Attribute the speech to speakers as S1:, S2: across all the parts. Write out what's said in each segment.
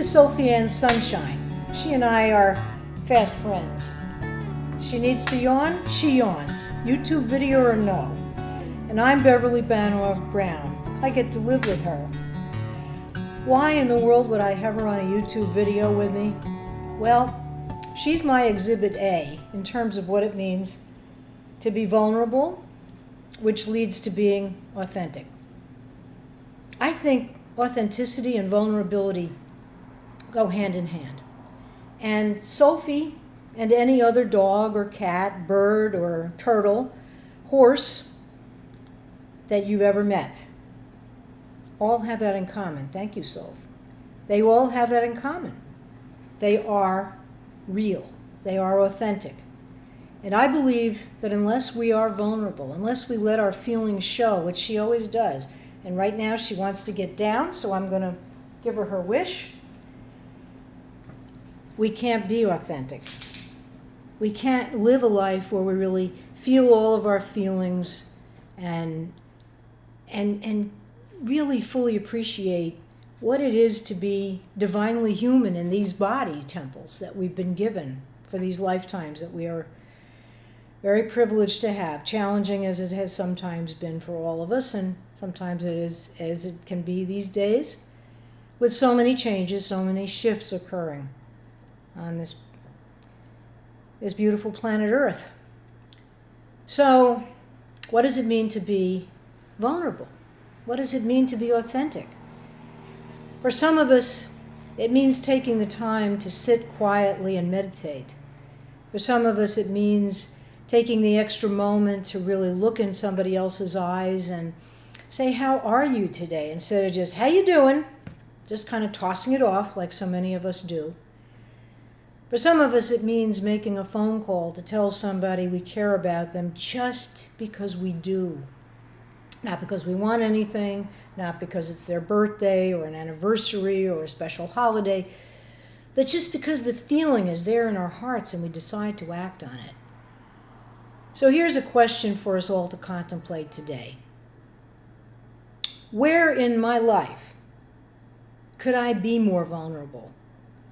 S1: is Sophie Ann Sunshine. She and I are fast friends. She needs to yawn, she yawns, YouTube video or no. And I'm Beverly Banov Brown. I get to live with her. Why in the world would I have her on a YouTube video with me? Well, she's my exhibit A in terms of what it means to be vulnerable, which leads to being authentic. I think authenticity and vulnerability go hand in hand. And Sophie and any other dog or cat, bird or turtle, horse that you've ever met all have that in common. Thank you, Soph. They all have that in common. They are real. They are authentic. And I believe that unless we are vulnerable, unless we let our feelings show, which she always does, and right now she wants to get down, so I'm going to give her her wish, we can't be authentic. We can't live a life where we really feel all of our feelings and really fully appreciate what it is to be divinely human in these body temples that we've been given for these lifetimes that we are very privileged to have, challenging as it has sometimes been for all of us, and sometimes it is as it can be these days, with so many changes, so many shifts occurring on this beautiful planet Earth. So, what does it mean to be vulnerable? What does it mean to be authentic? For some of us, it means taking the time to sit quietly and meditate. For some of us, it means taking the extra moment to really look in somebody else's eyes and say, how are you today? Instead of just, how you doing? Just kind of tossing it off like so many of us do. For some of us, it means making a phone call to tell somebody we care about them just because we do. Not because we want anything, not because it's their birthday or an anniversary or a special holiday, but just because the feeling is there in our hearts and we decide to act on it. So here's a question for us all to contemplate today. Where in my life could I be more vulnerable?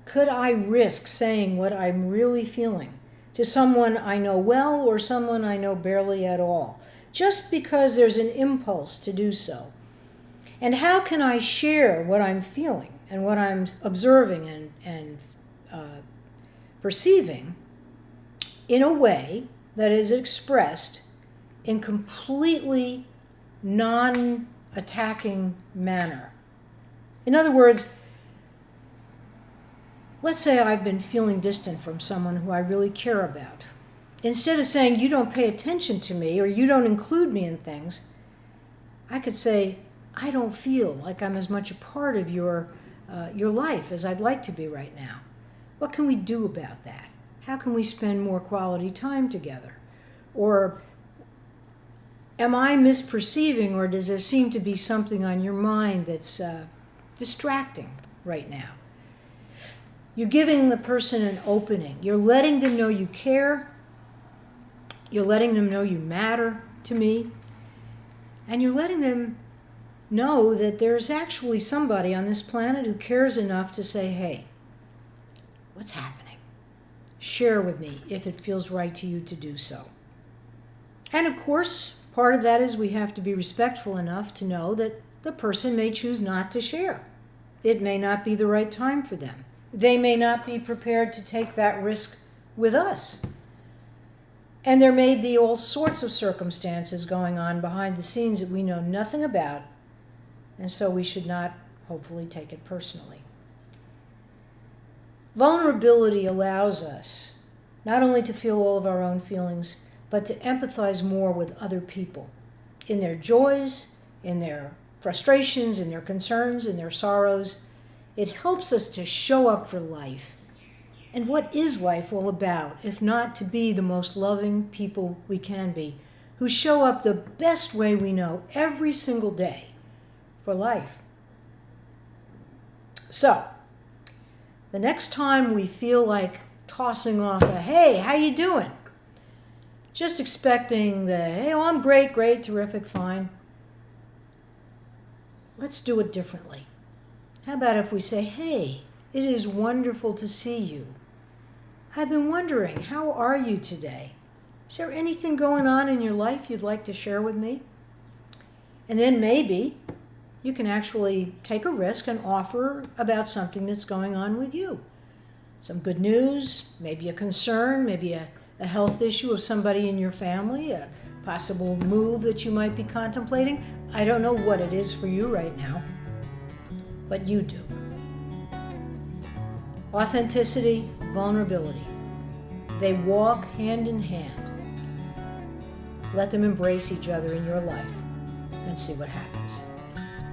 S1: Could I risk saying what I'm really feeling to someone I know well or someone I know barely at all, just because there's an impulse to do so? And how can I share what I'm feeling and what I'm observing and perceiving in a way that is expressed in completely non-attacking manner? In other words, let's say I've been feeling distant from someone who I really care about. Instead of saying, you don't pay attention to me or you don't include me in things, I could say, I don't feel like I'm as much a part of your life as I'd like to be right now. What can we do about that? How can we spend more quality time together? Or am I misperceiving, or does there seem to be something on your mind that's distracting right now? You're giving the person an opening. You're letting them know you care. You're letting them know you matter to me. And you're letting them know that there's actually somebody on this planet who cares enough to say, hey, what's happening? Share with me if it feels right to you to do so. And of course, part of that is we have to be respectful enough to know that the person may choose not to share. It may not be the right time for them. They may not be prepared to take that risk with us. And there may be all sorts of circumstances going on behind the scenes that we know nothing about, and so we should not, hopefully, take it personally. Vulnerability allows us not only to feel all of our own feelings, but to empathize more with other people in their joys, in their frustrations, in their concerns, in their sorrows. It helps us to show up for life. And what is life all about, if not to be the most loving people we can be, who show up the best way we know every single day for life? So, the next time we feel like tossing off a, hey, how you doing? Just expecting the, hey, oh, I'm great, terrific, fine. Let's do it differently. How about if we say, hey, It is wonderful to see you. I've been wondering, how are you today? Is there anything going on in your life you'd like to share with me? And then maybe you can actually take a risk and offer about something that's going on with you. Some good news, maybe a concern, maybe a health issue of somebody in your family, a possible move that you might be contemplating. I don't know what it is for you right now, but you do. Authenticity, vulnerability. They walk hand in hand. Let them embrace each other in your life and see what happens.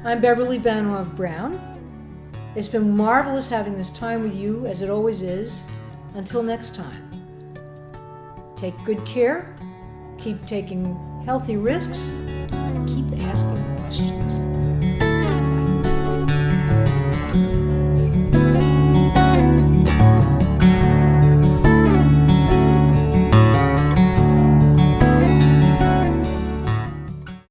S1: I'm Beverly Banov Brown. It's been marvelous having this time with you, as it always is. Until next time, take good care, keep taking healthy risks,